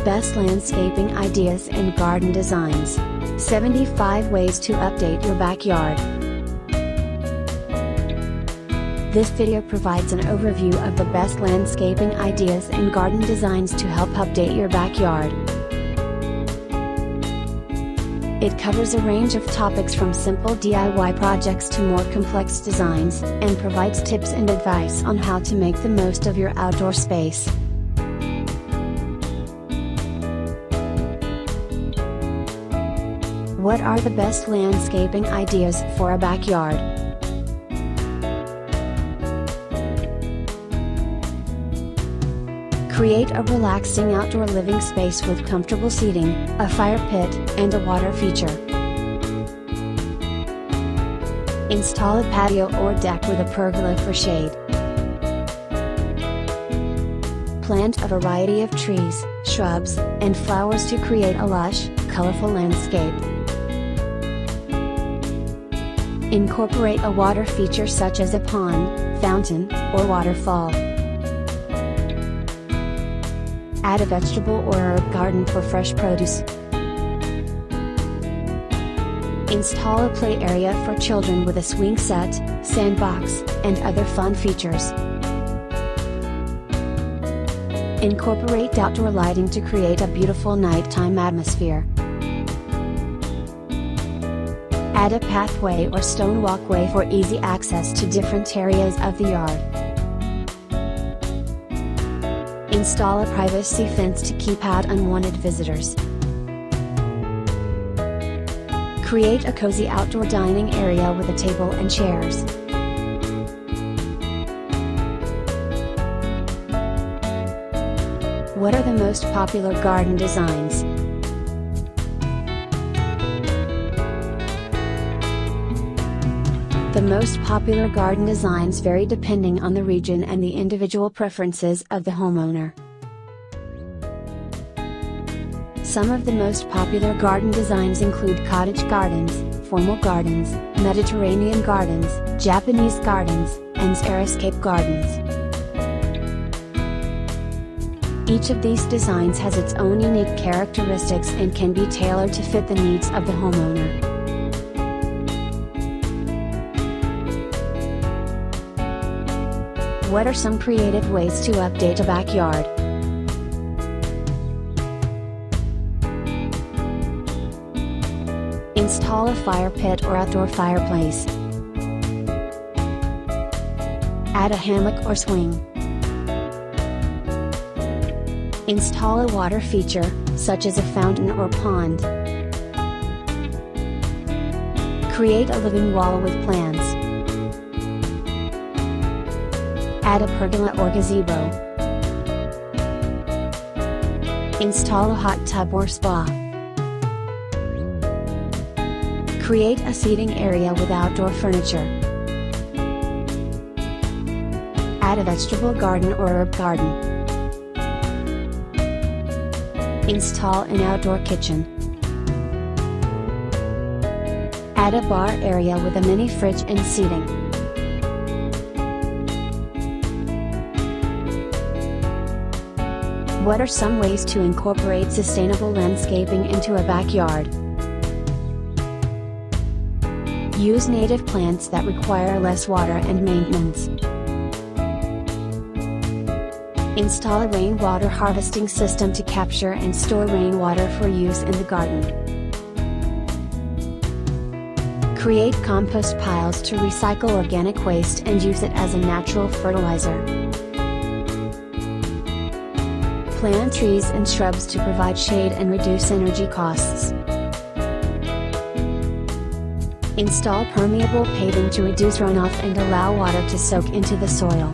Best landscaping ideas and garden designs. 75 ways to update your backyard. This video provides an overview of the best landscaping ideas and garden designs to help update your backyard. It covers a range of topics from simple DIY projects to more complex designs, and provides tips and advice on how to make the most of your outdoor space. What are the best landscaping ideas for a backyard? Create a relaxing outdoor living space with comfortable seating, a fire pit, and a water feature. Install a patio or deck with a pergola for shade. Plant a variety of trees, shrubs, and flowers to create a lush, colorful landscape. Incorporate a water feature such as a pond, fountain, or waterfall. Add a vegetable or herb garden for fresh produce. Install a play area for children with a swing set, sandbox, and other fun features. Incorporate outdoor lighting to create a beautiful nighttime atmosphere. Add a pathway or stone walkway for easy access to different areas of the yard. Install a privacy fence to keep out unwanted visitors. Create a cozy outdoor dining area with a table and chairs. What are the most popular garden designs? The most popular garden designs vary depending on the region and the individual preferences of the homeowner. Some of the most popular garden designs include cottage gardens, formal gardens, Mediterranean gardens, Japanese gardens, and xeriscape gardens. Each of these designs has its own unique characteristics and can be tailored to fit the needs of the homeowner. What are some creative ways to update a backyard? Install a fire pit or outdoor fireplace. Add a hammock or swing. Install a water feature, such as a fountain or pond. Create a living wall with plants. Add a pergola or gazebo. Install a hot tub or spa. Create a seating area with outdoor furniture. Add a vegetable garden or herb garden. Install an outdoor kitchen. Add a bar area with a mini fridge and seating. What are some ways to incorporate sustainable landscaping into a backyard? Use native plants that require less water and maintenance. Install a rainwater harvesting system to capture and store rainwater for use in the garden. Create compost piles to recycle organic waste and use it as a natural fertilizer. Plant trees and shrubs to provide shade and reduce energy costs. Install permeable paving to reduce runoff and allow water to soak into the soil.